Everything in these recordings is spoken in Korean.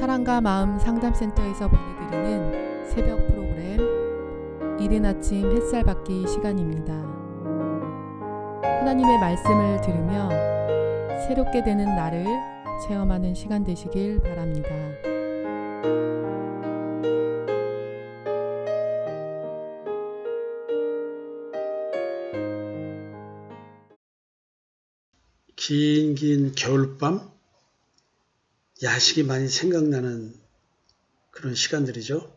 사랑과 마음 상담센터에서 보내드리는 새벽 프로그램 이른 아침 햇살 받기 시간입니다. 하나님의 말씀을 들으며 새롭게 되는 나를 체험하는 시간 되시길 바랍니다. 긴 겨울밤, 야식이 많이 생각나는 그런 시간들이죠.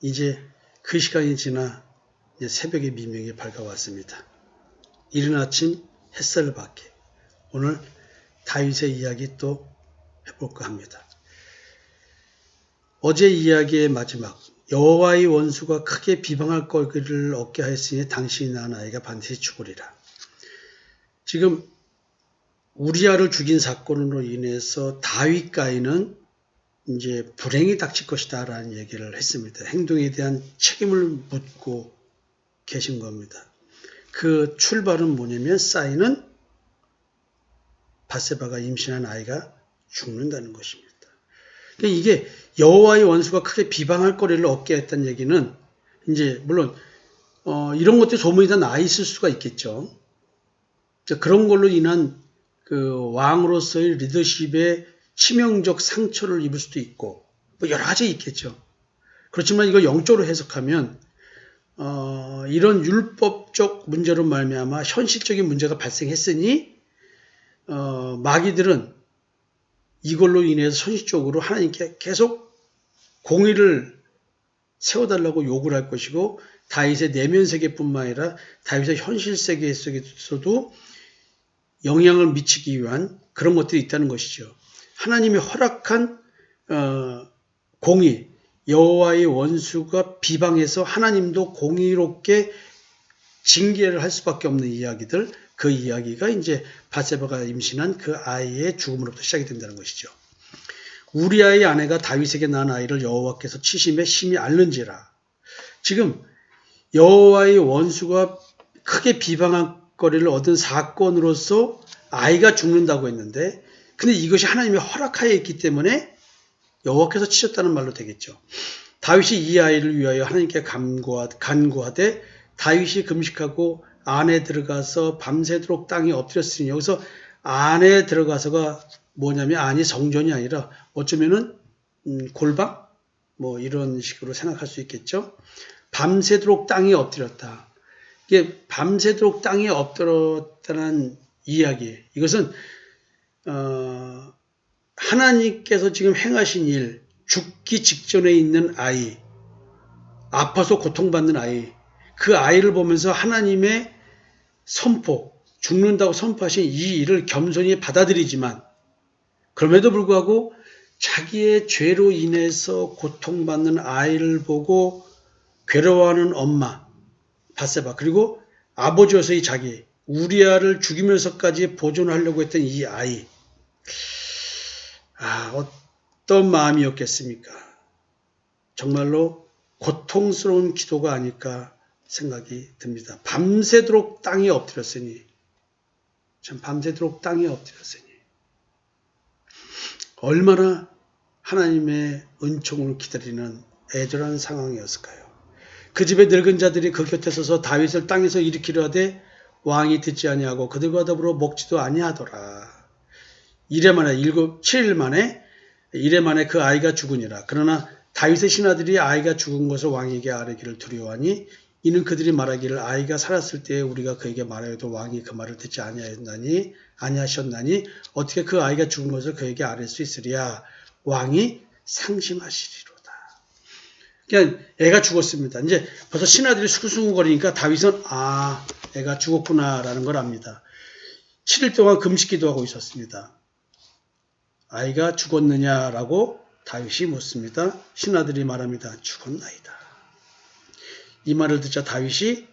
이제 그 시간이 지나 이제 새벽의 미명이 밝아왔습니다. 이른 아침 햇살을 받게 오늘 다윗의 이야기 또 해볼까 합니다. 어제 이야기의 마지막, 여호와의 원수가 크게 비방할 거기를 얻게 하였으니 당신이 낳은 아이가 반드시 죽으리라. 지금 우리아를 죽인 사건으로 인해서 다윗가인은 이제 불행이 닥칠 것이다 라는 얘기를 했습니다. 행동에 대한 책임을 묻고 계신 겁니다. 그 출발은 뭐냐면 사인은 밧세바가 임신한 아이가 죽는다는 것입니다. 그러니까 이게 여호와의 원수가 크게 비방할 거리를 얻게 했다는 얘기는 이제 물론 이런 것들이 소문이 다 나 있을 수가 있겠죠. 그런 걸로 인한 그 왕으로서의 리더십에 치명적 상처를 입을 수도 있고 뭐 여러 가지 있겠죠. 그렇지만 이거 영적으로 해석하면 이런 율법적 문제로 말미암아 현실적인 문제가 발생했으니 마귀들은 이걸로 인해서 현실적으로 하나님께 계속 공의를 세워달라고 요구를 할 것이고 다윗의 내면 세계뿐만 아니라 다윗의 현실 세계 속에서도 영향을 미치기 위한 그런 것들이 있다는 것이죠. 하나님이 허락한 공의, 여호와의 원수가 비방해서 하나님도 공의롭게 징계를 할 수밖에 없는 이야기들, 그 이야기가 이제 밧세바가 임신한 그 아이의 죽음으로부터 시작이 된다는 것이죠. 우리아의 아내가 다윗에게 낳은 아이를 여호와께서 치심에 심히 앓는지라. 지금 여호와의 원수가 크게 비방한 거리를 얻은 사건으로서 아이가 죽는다고 했는데 근데 이것이 하나님의 허락하에 있기 때문에 여호와께서 치셨다는 말로 되겠죠. 다윗이 이 아이를 위하여 하나님께 간구하되 다윗이 금식하고 안에 들어가서 밤새도록 땅에 엎드렸으니 여기서 안에 들어가서가 뭐냐면 안이 성전이 아니라 어쩌면은 골방? 뭐 이런 식으로 생각할 수 있겠죠. 밤새도록 땅에 엎드렸다. 이게 밤새도록 땅에 엎드렸다는 이야기. 이것은 하나님께서 지금 행하신 일, 죽기 직전에 있는 아이, 아파서 고통받는 아이, 그 아이를 보면서 하나님의 선포, 죽는다고 선포하신 이 일을 겸손히 받아들이지만 그럼에도 불구하고 자기의 죄로 인해서 고통받는 아이를 보고 괴로워하는 엄마, 밧세바, 그리고 아버지로서의 자기, 우리아를 죽이면서까지 보존하려고 했던 이 아이. 어떤 마음이었겠습니까? 정말로 고통스러운 기도가 아닐까 생각이 듭니다. 밤새도록 땅에 엎드렸으니, 참 밤새도록 땅에 엎드렸으니 얼마나 하나님의 은총을 기다리는 애절한 상황이었을까요? 그 집의 늙은 자들이 그 곁에 서서 다윗을 땅에서 일으키려 하되 왕이 듣지 아니하고 그들과 더불어 먹지도 아니하더라. 7일 만에 그 아이가 죽으니라. 그러나 다윗의 신하들이 아이가 죽은 것을 왕에게 아뢰기를 두려워하니 이는 그들이 말하기를 아이가 살았을 때에 우리가 그에게 말하여도 왕이 그 말을 듣지 아니하셨나니 어떻게 그 아이가 죽은 것을 그에게 아뢰 수 있으랴. 왕이 상심하시리로다. 그냥 애가 죽었습니다. 이제 벌써 신하들이 수근수근거리니까 다윗은 애가 죽었구나라는 걸 압니다. 7일 동안 금식기도 하고 있었습니다. 아이가 죽었느냐라고 다윗이 묻습니다. 신하들이 말합니다. 죽었나이다. 이 말을 듣자 다윗이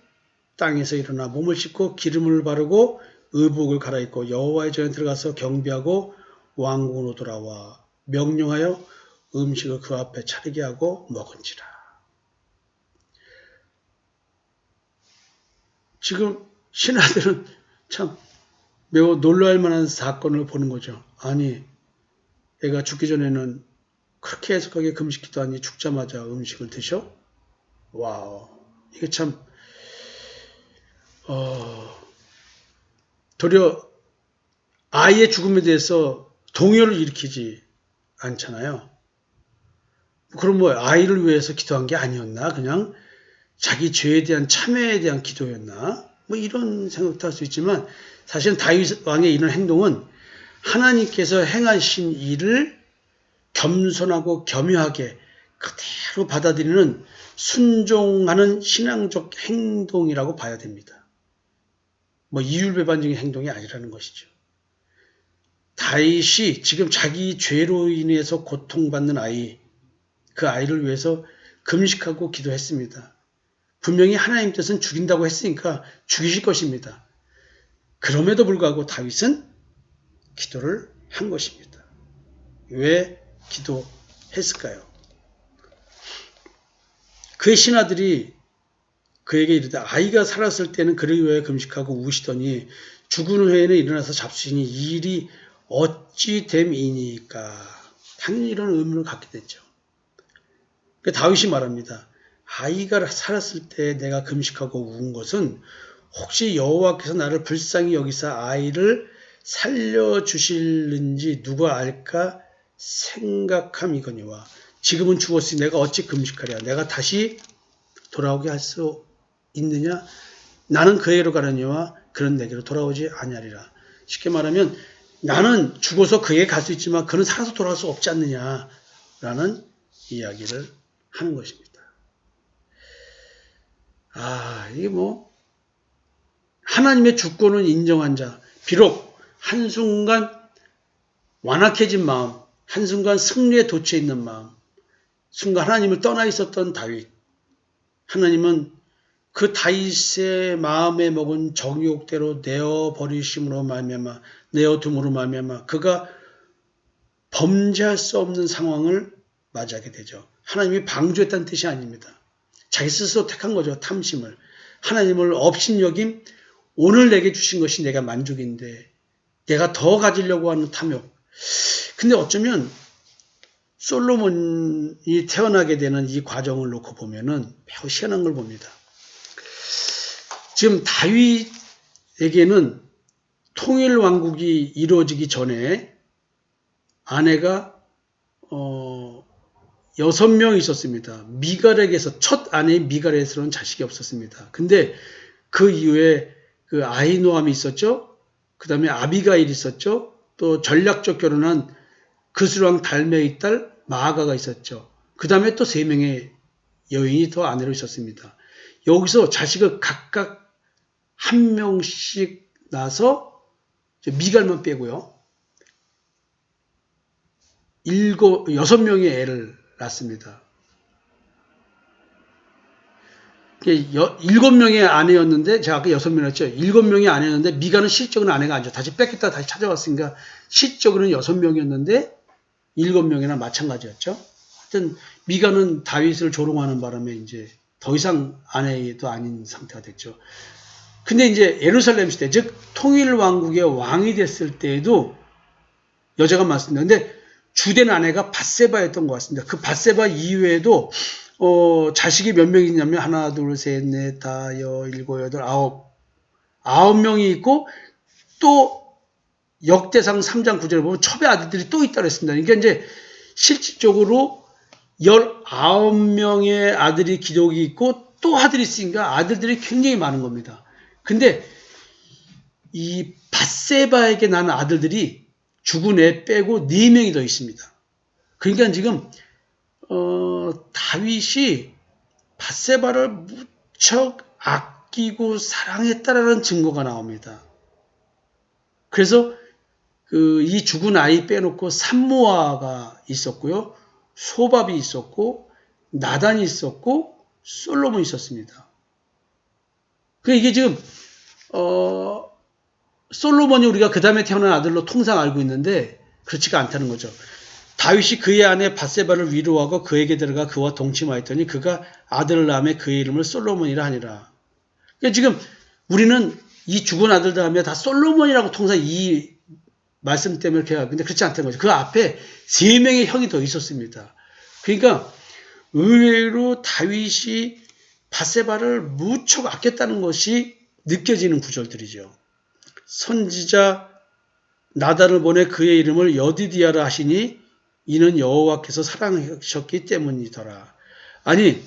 땅에서 일어나 몸을 씻고 기름을 바르고 의복을 갈아입고 여호와의 전에 들어가서 경배하고 왕궁으로 돌아와 명령하여 음식을 그 앞에 차리게 하고 먹은지라. 지금 신하들은 참 매우 놀랄 만한 사건을 보는 거죠. 아니, 애가 죽기 전에는 그렇게 해석하게 금식 기도하니 죽자마자 음식을 드셔? 와우. 이게 참, 도리어 아이의 죽음에 대해서 동요를 일으키지 않잖아요. 그럼 뭐 아이를 위해서 기도한 게 아니었나? 그냥 자기 죄에 대한 참회에 대한 기도였나? 뭐 이런 생각도 할 수 있지만 사실은 다윗 왕의 이런 행동은 하나님께서 행하신 일을 겸손하고 겸허하게 그대로 받아들이는 순종하는 신앙적 행동이라고 봐야 됩니다. 뭐 이율배반적인 행동이 아니라는 것이죠. 다윗이 지금 자기 죄로 인해서 고통받는 아이, 그 아이를 위해서 금식하고 기도했습니다. 분명히 하나님 뜻은 죽인다고 했으니까 죽이실 것입니다. 그럼에도 불구하고 다윗은 기도를 한 것입니다. 왜 기도했을까요? 그의 신하들이 그에게 이르되 아이가 살았을 때는 그를 위하여 금식하고 우시더니 죽은 후에는 일어나서 잡수시니 이 일이 어찌 됨이니까. 당연히 이런 의문을 갖게 됐죠. 다윗이 말합니다. 아이가 살았을 때 내가 금식하고 운 것은 혹시 여호와께서 나를 불쌍히 여기사 아이를 살려주실는지 누가 알까 생각함이거니와 지금은 죽었으니 내가 어찌 금식하랴. 내가 다시 돌아오게 할 수 있느냐. 나는 그에게로 가려니와 그는 내게로 돌아오지 아니하리라. 쉽게 말하면 나는 죽어서 그에게 갈 수 있지만 그는 살아서 돌아올 수 없지 않느냐라는 이야기를 하는 것입니다. 이게 뭐 하나님의 주권을 인정한 자, 비록 한순간 완악해진 마음, 한순간 승리에 도취해 있는 마음, 순간 하나님을 떠나 있었던 다윗, 하나님은 그 다윗의 마음에 먹은 정욕대로 내어버리심으로 말미암아, 내어둠으로 말미암아 그가 범죄할 수 없는 상황을 맞이하게 되죠. 하나님이 방조했다는 뜻이 아닙니다. 자기 스스로 택한 거죠. 탐심을. 하나님을 업신여김, 오늘 내게 주신 것이 내가 만족인데 내가 더 가지려고 하는 탐욕. 근데 어쩌면 솔로몬이 태어나게 되는 이 과정을 놓고 보면은 매우 희한한 걸 봅니다. 지금 다윗에게는 통일 왕국이 이루어지기 전에 아내가 6명 있었습니다. 미갈에게서 첫 아내인 미갈에서는 자식이 없었습니다. 근데 그 이후에 그 아히노암이 있었죠. 그 다음에 아비가일이 있었죠. 또 전략적 결혼한 그스왕 달메의 딸 마아가가 있었죠. 그 다음에 또 3명의 여인이 더 아내로 있었습니다. 여기서 자식을 각각 한 명씩 낳아서 미갈만 빼고요. 6명의 애를 낳습니다. 7명의 아내였는데 제가 아까 6명 했죠. 7명의 아내였는데 미갈은 실적으로는 아내가 아니죠. 다시 뺏겠다 다시 찾아왔으니까 실적으로는 6명이었는데 7명이나 마찬가지였죠. 하여튼 미갈은 다윗을 조롱하는 바람에 이제 더 이상 아내도 아닌 상태가 됐죠. 근데 이제 예루살렘 시대, 즉 통일 왕국의 왕이 됐을 때에도 여자가 많습니다. 근데 주된 아내가 밧세바였던 것 같습니다. 그 밧세바 이외에도 자식이 몇 명이 있냐면 하나, 둘, 셋, 넷, 다, 여, 일곱, 여덟, 아홉 명이 있고 또 역대상 3장 9절에 보면 첩의 아들들이 또 있다고 했습니다. 그러니까 이제 실질적으로 19명의 아들이 기록이 있고 또 아들이 있으니까 아들들이 굉장히 많은 겁니다. 근데 이 밧세바에게 난 아들들이 죽은 애 빼고 4명이 더 있습니다. 그러니까 지금 다윗이 밧세바를 무척 아끼고 사랑했다라는 증거가 나옵니다. 그래서 이 죽은 아이 빼놓고 삼모아가 있었고요. 소밥이 있었고 나단이 있었고 솔로몬이 있었습니다. 이게 지금 솔로몬이 우리가 그 다음에 태어난 아들로 통상 알고 있는데 그렇지가 않다는 거죠. 다윗이 그의 아내 밧세바를 위로하고 그에게 들어가 그와 동침하였더니 그가 아들을 낳음에 그의 이름을 솔로몬이라 하니라. 그러니까 지금 우리는 이 죽은 아들들 하면 다 솔로몬이라고 통상 이 말씀 때문에 이렇게 하고, 근데 그렇지 않다는 거죠. 그 앞에 3명의 형이 더 있었습니다. 그러니까 의외로 다윗이 밧세바를 무척 아꼈다는 것이 느껴지는 구절들이죠. 선지자 나단을 보내 그의 이름을 여디디아라 하시니 이는 여호와께서 사랑하셨기 때문이더라. 아니,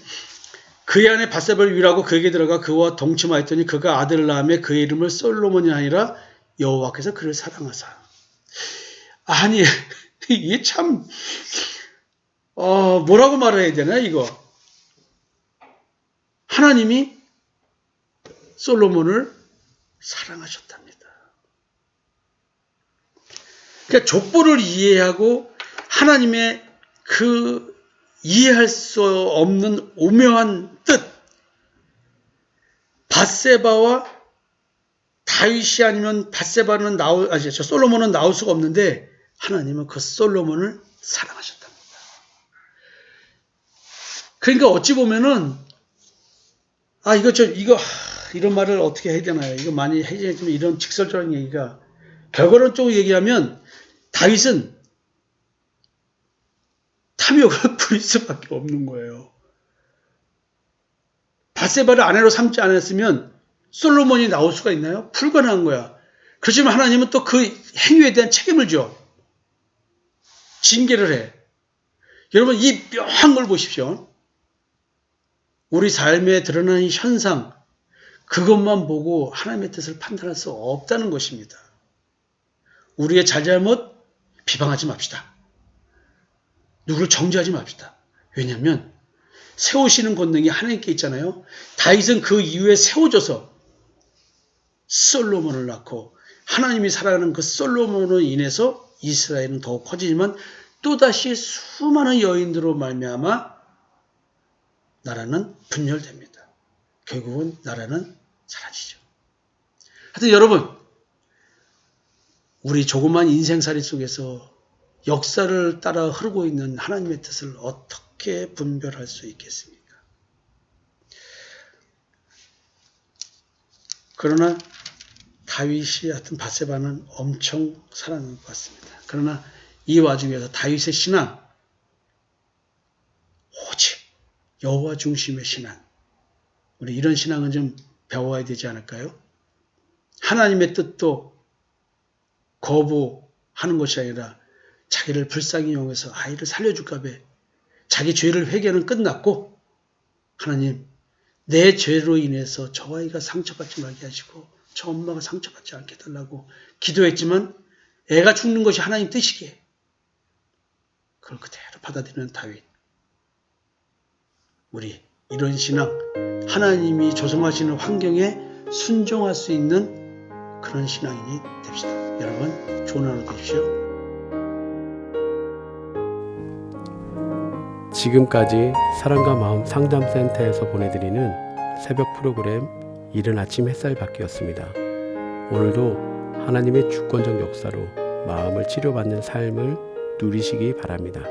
그의 아내 밧세바를 위로하고 그에게 들어가 그와 동침하였더니 그가 아들을 낳으며 그의 이름을 솔로몬이 아니라 여호와께서 그를 사랑하사. 아니, 이게 참 뭐라고 말해야 되나 이거. 하나님이 솔로몬을 사랑하셨답니다. 그러니까 족보를 이해하고 하나님의 그 이해할 수 없는 오묘한 뜻, 밧세바와 다윗이 아니면 밧세바는 솔로몬은 나올 수가 없는데 하나님은 그 솔로몬을 사랑하셨답니다. 그러니까 어찌 보면은 이런 말을 어떻게 해야 되나요? 이거 많이 해야지만 이런 직설적인 얘기가 결과론적으로 얘기하면 다윗은 탐욕을 부릴 수밖에 없는 거예요. 밧세바를 아내로 삼지 않았으면 솔로몬이 나올 수가 있나요? 불가능한 거야. 그렇지만 하나님은 또 그 행위에 대한 책임을 져. 징계를 해. 여러분 이 묘한 걸 보십시오. 우리 삶에 드러나는 현상, 그것만 보고 하나님의 뜻을 판단할 수 없다는 것입니다. 우리의 잘잘못 비방하지 맙시다. 누구를 정죄하지 맙시다. 왜냐하면 세우시는 권능이 하나님께 있잖아요. 다윗은 그 이후에 세워져서 솔로몬을 낳고 하나님이 사랑하는 그 솔로몬으로 인해서 이스라엘은 더욱 커지지만 또다시 수많은 여인들로 말미암아 나라는 분열됩니다. 결국은 나라는 사라지죠. 하여튼 여러분, 우리 조그만 인생살이 속에서 역사를 따라 흐르고 있는 하나님의 뜻을 어떻게 분별할 수 있겠습니까? 그러나 다윗이 하여튼 밧세바는 엄청 사랑한 것 같습니다. 그러나 이 와중에서 다윗의 신앙, 오직 여호와 중심의 신앙, 우리 이런 신앙은 좀 배워야 되지 않을까요? 하나님의 뜻도 거부하는 것이 아니라 자기를 불쌍히 여겨서 아이를 살려줄까 봐 자기 죄를 회개는 끝났고, 하나님 내 죄로 인해서 저 아이가 상처받지 말게 하시고 저 엄마가 상처받지 않게 해달라고 기도했지만 애가 죽는 것이 하나님 뜻이기에 그걸 그대로 받아들이는 다윗. 우리 이런 신앙, 하나님이 조성하시는 환경에 순종할 수 있는 그런 신앙인이 됩시다. 여러분 좋은 하루 되십시오. 지금까지 사랑과 마음 상담센터에서 보내드리는 새벽 프로그램 이른 아침 햇살 받기였습니다. 오늘도 하나님의 주권적 역사로 마음을 치료받는 삶을 누리시기 바랍니다.